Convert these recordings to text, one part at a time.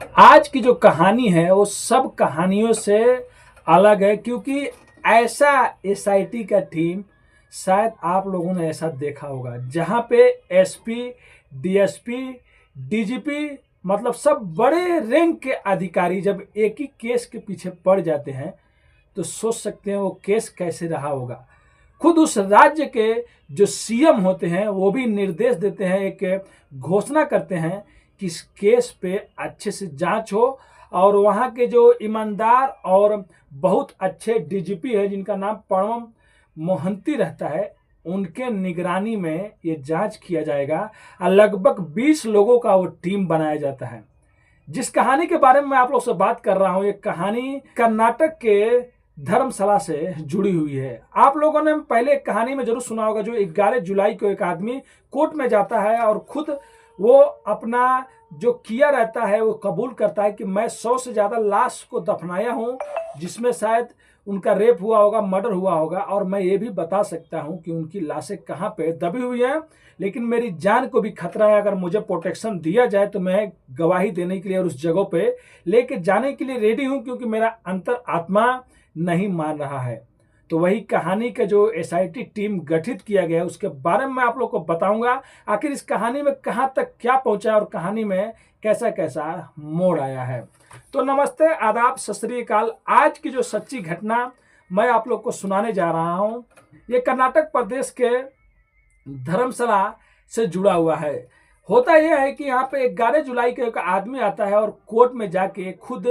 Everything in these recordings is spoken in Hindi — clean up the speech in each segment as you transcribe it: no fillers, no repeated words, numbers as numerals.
आज की जो कहानी है वो सब कहानियों से अलग है, क्योंकि ऐसा एसआईटी का टीम शायद आप लोगों ने ऐसा देखा होगा जहां पे एसपी, डीएसपी, डीजीपी मतलब सब बड़े रैंक के अधिकारी जब एक ही केस के पीछे पड़ जाते हैं तो सोच सकते हैं वो केस कैसे रहा होगा। खुद उस राज्य के जो सीएम होते हैं वो भी निर्देश देते हैं, एक घोषणा करते हैं कि इस केस पे अच्छे से जांच हो, और वहाँ के जो ईमानदार और बहुत अच्छे डीजीपी है जिनका नाम प्रणव मोहंती रहता है, उनके निगरानी में ये जांच किया जाएगा और लगभग 20 लोगों का वो टीम बनाया जाता है। जिस कहानी के बारे में मैं आप लोग से बात कर रहा हूँ, ये कहानी कर्नाटक के धर्मशाला से जुड़ी हुई है। आप लोगों ने पहले एक कहानी में जरूर सुना होगा, जो 11 जुलाई को एक आदमी कोर्ट में जाता है और खुद वो अपना जो किया रहता है वो कबूल करता है कि मैं 100 से ज़्यादा लाश को दफनाया हूँ, जिसमें शायद उनका रेप हुआ होगा, मर्डर हुआ होगा, और मैं ये भी बता सकता हूँ कि उनकी लाशें कहाँ पे दबी हुई हैं, लेकिन मेरी जान को भी खतरा है। अगर मुझे प्रोटेक्शन दिया जाए तो मैं गवाही देने के लिए और उस जगह पे लेके जाने के लिए रेडी हूँ, क्योंकि मेरा अंतर आत्मा नहीं मान रहा है। तो वही कहानी का जो एसआईटी टीम गठित किया गया है उसके बारे में मैं आप लोग को बताऊंगा, आखिर इस कहानी में कहां तक क्या पहुंचा और कहानी में कैसा कैसा मोड़ आया है। तो नमस्ते, आदाब, सत श्री अकाल। आज की जो सच्ची घटना मैं आप लोग को सुनाने जा रहा हूं, ये कर्नाटक प्रदेश के धर्मशाला से जुड़ा हुआ है। होता यह है कि यहाँ पे 11 जुलाई को एक आदमी आता है और कोर्ट में जाके खुद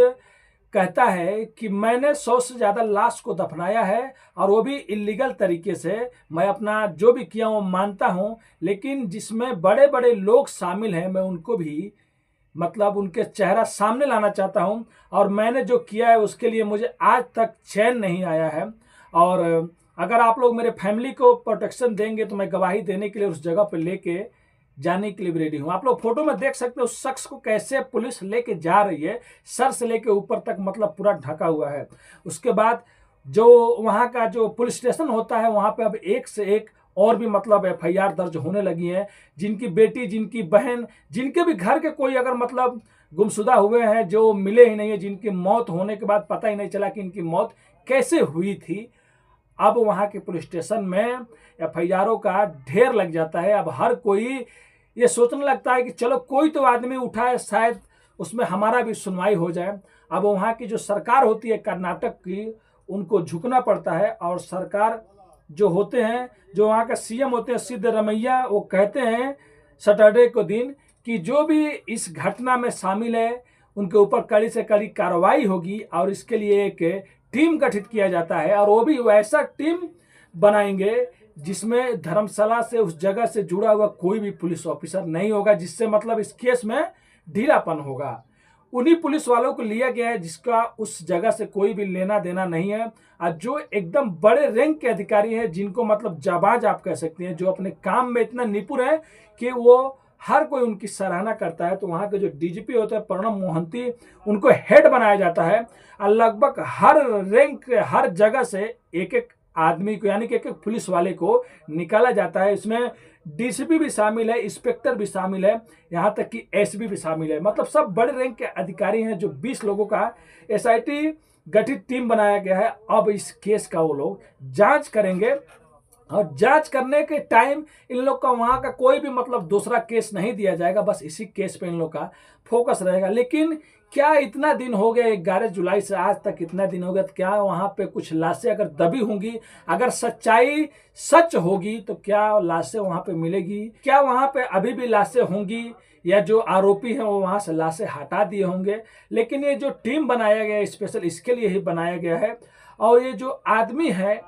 कहता है कि मैंने 100 से ज़्यादा लाश को दफनाया है, और वो भी इलीगल तरीके से। मैं अपना जो भी किया वो मानता हूँ, लेकिन जिसमें बड़े बड़े लोग शामिल हैं मैं उनको भी मतलब उनके चेहरा सामने लाना चाहता हूँ, और मैंने जो किया है उसके लिए मुझे आज तक चैन नहीं आया है। और अगर आप लोग मेरे फैमिली को प्रोटेक्शन देंगे तो मैं गवाही देने के लिए उस जगह पर लेके जाने के लिए भी रेडी हूँ। आप लोग फोटो में देख सकते हो उस शख्स को कैसे पुलिस लेके जा रही है, सर से लेके ऊपर तक मतलब पूरा ढका हुआ है। उसके बाद जो वहाँ का जो पुलिस स्टेशन होता है वहाँ पे अब एक से एक और भी मतलब एफआईआर दर्ज होने लगी है। जिनकी बेटी, जिनकी बहन, जिनके भी घर के कोई अगर मतलब गुमशुदा हुए हैं, जो मिले ही नहीं है, जिनकी मौत होने के बाद पता ही नहीं चला कि इनकी मौत कैसे हुई थी, अब वहाँ के पुलिस स्टेशन में एफआईआरों का ढेर लग जाता है। अब हर कोई ये सोचने लगता है कि चलो कोई तो आदमी उठा है, शायद उसमें हमारा भी सुनवाई हो जाए। अब वहाँ की जो सरकार होती है कर्नाटक की, उनको झुकना पड़ता है, और सरकार जो होते हैं, जो वहाँ का सीएम होते हैं सिद्धरमैया, वो कहते हैं सैटरडे को दिन कि जो भी इस घटना में शामिल है उनके ऊपर कड़ी से कड़ी कार्रवाई होगी, और इसके लिए एक टीम गठित किया जाता है। और वो भी वैसा टीम बनाएंगे जिसमें धर्मशाला से उस जगह से जुड़ा हुआ कोई भी पुलिस ऑफिसर नहीं होगा, जिससे मतलब इस केस में ढीलापन होगा। उन्हीं पुलिस वालों को लिया गया है जिसका उस जगह से कोई भी लेना देना नहीं है, और जो एकदम बड़े रैंक के अधिकारी हैं, जिनको मतलब जाबाज आप कह सकते हैं, जो अपने काम में इतना निपुण है कि वो हर कोई उनकी सराहना करता है। तो वहाँ के जो डीजीपी होते हैं प्रणव मोहंती, उनको हेड बनाया जाता है, और लगभग हर रैंक, हर जगह से एक एक आदमी को, यानी कि एक एक पुलिस वाले को निकाला जाता है। इसमें डीसीपी भी शामिल है, इंस्पेक्टर भी शामिल है, यहाँ तक कि एसपी भी शामिल है। मतलब सब बड़े रैंक के अधिकारी हैं। जो 20 लोगों का एसआईटी गठित टीम बनाया गया है, अब इस केस का वो लोग जांच करेंगे, और जांच करने के टाइम इन लोग का वहाँ का कोई भी मतलब दूसरा केस नहीं दिया जाएगा, बस इसी केस पे इन लोग का फोकस रहेगा। लेकिन क्या इतना दिन हो गया, 11 जुलाई से आज तक इतना दिन हो गया, तो क्या वहाँ पे कुछ लाशें अगर दबी होंगी, अगर सच्चाई सच होगी तो क्या लाशें वहाँ पे मिलेगी? क्या वहाँ पे अभी भी लाशें होंगी, या जो आरोपी हैं वो वहाँ से लाशें हटा दिए होंगे? लेकिन ये जो टीम बनाया गया है स्पेशल इसके लिए ही बनाया गया है। और ये जो आदमी है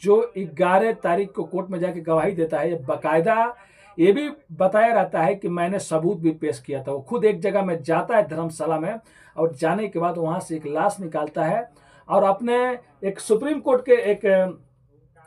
जो 11 तारीख को कोर्ट में जाके गवाही देता है, ये बाकायदा ये भी बताया रहता है कि मैंने सबूत भी पेश किया था। वो खुद एक जगह में जाता है धर्मशाला में, और जाने के बाद वहाँ से एक लाश निकालता है, और अपने एक सुप्रीम कोर्ट के एक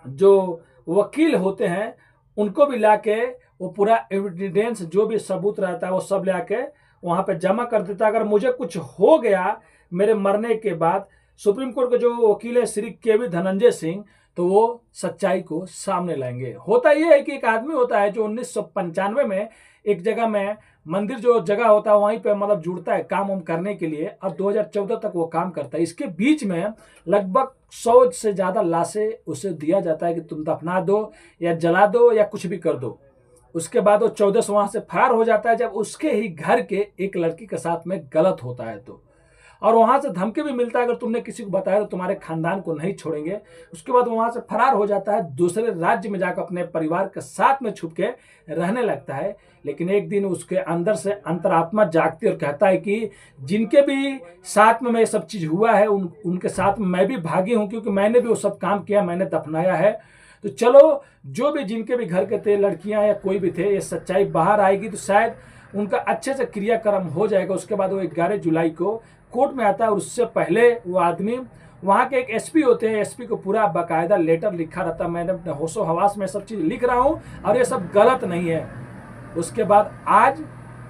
जो वकील होते हैं उनको भी लाके वो पूरा एविडेंस, जो भी सबूत रहता है वो सब लाके वहाँ पे जमा कर देता है। अगर मुझे कुछ हो गया मेरे मरने के बाद, सुप्रीम कोर्ट के जो वकील है श्री केवी धनंजय सिंह, तो वो सच्चाई को सामने लाएंगे। होता यह है कि एक आदमी होता है जो 1995 में एक जगह में मंदिर जो जगह होता है वहीं पे मतलब जुड़ता है काम वाम करने के लिए, और 2014 तक वो काम करता है। इसके बीच में लगभग 100 से ज़्यादा लाशें उसे दिया जाता है कि तुम दफना दो या जला दो या कुछ भी कर दो। उसके बाद वो 14 से वहाँ से फरार हो जाता है, जब उसके ही घर के एक लड़की के साथ में गलत होता है तो। और वहाँ से धमकी भी मिलता है, अगर तुमने किसी को बताया तो तुम्हारे खानदान को नहीं छोड़ेंगे। उसके बाद वहाँ से फरार हो जाता है, दूसरे राज्य में जाकर अपने परिवार के साथ में छुप के रहने लगता है। लेकिन एक दिन उसके अंदर से अंतरात्मा जागती और कहता है कि जिनके भी साथ में ये सब चीज़ हुआ है उनके साथ में मैं भी भागी हूँ, क्योंकि मैंने भी वो सब काम किया, मैंने दफनाया है। तो चलो, जो भी जिनके भी घर के थे, लड़कियां या कोई भी थे, ये सच्चाई बाहर आएगी तो शायद उनका अच्छे से क्रियाक्रम हो जाएगा। उसके बाद वो 11 जुलाई को कोर्ट में आता है, और उससे पहले वो आदमी, वहाँ के एक एसपी होते हैं, एसपी को पूरा बाकायदा लेटर लिखा रहता है, मैंने अपने होशो हवास में सब चीज़ लिख रहा हूँ और ये सब गलत नहीं है। उसके बाद आज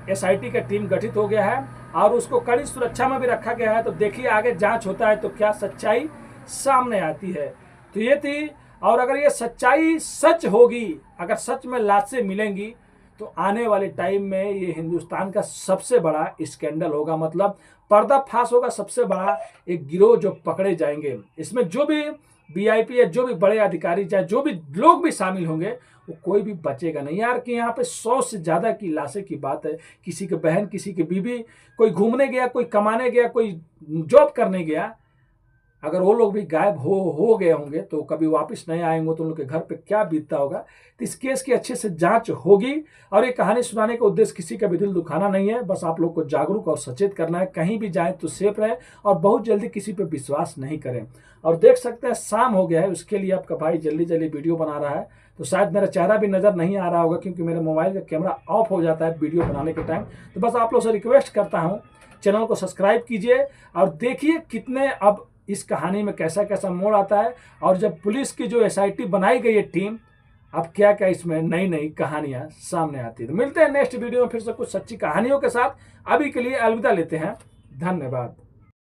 एसआईटी का टीम गठित हो गया है और उसको कड़ी सुरक्षा में भी रखा गया है। तो देखिए आगे जांच होता है तो क्या सच्चाई सामने आती है। तो ये थी, और अगर ये सच्चाई सच होगी, अगर सच में लाशें मिलेंगी, तो आने वाले टाइम में ये हिंदुस्तान का सबसे बड़ा स्कैंडल होगा, मतलब पर्दाफाश होगा, सबसे बड़ा एक गिरोह जो पकड़े जाएंगे। इसमें जो भी वीआईपी या जो भी बड़े अधिकारी, चाहे जो भी लोग भी शामिल होंगे, वो कोई भी बचेगा नहीं यार। कि यहाँ पे 100 से ज़्यादा की लाशें की बात है, किसी के बहन, किसी की बीवी, कोई घूमने गया, कोई कमाने गया, कोई जॉब करने गया, अगर वो लोग भी गायब हो गए होंगे तो कभी वापस नहीं आएंगे, तो उन लोग के घर पे क्या बीतता होगा। तो इस केस की अच्छे से जांच होगी। और ये कहानी सुनाने का उद्देश्य किसी का भी दिल दुखाना नहीं है, बस आप लोग को जागरूक और सचेत करना है। कहीं भी जाएं तो सेफ रहें और बहुत जल्दी किसी पे विश्वास नहीं करें। और देख सकते हैं शाम हो गया है, उसके लिए आपका भाई जल्दी जल्दी वीडियो बना रहा है। तो शायद मेरा चेहरा भी नज़र नहीं आ रहा होगा, क्योंकि मेरे मोबाइल का कैमरा ऑफ हो जाता है वीडियो बनाने के टाइम। तो बस आप लोग से रिक्वेस्ट करता हूँ, चैनल को सब्सक्राइब कीजिए और देखिए कितने अब इस कहानी में कैसा कैसा मोड़ आता है। और जब पुलिस की जो एसआईटी बनाई गई है टीम, अब क्या क्या इसमें नई नई कहानियां सामने आती है। तो मिलते हैं नेक्स्ट वीडियो में फिर से कुछ सच्ची कहानियों के साथ। अभी के लिए अलविदा लेते हैं, धन्यवाद।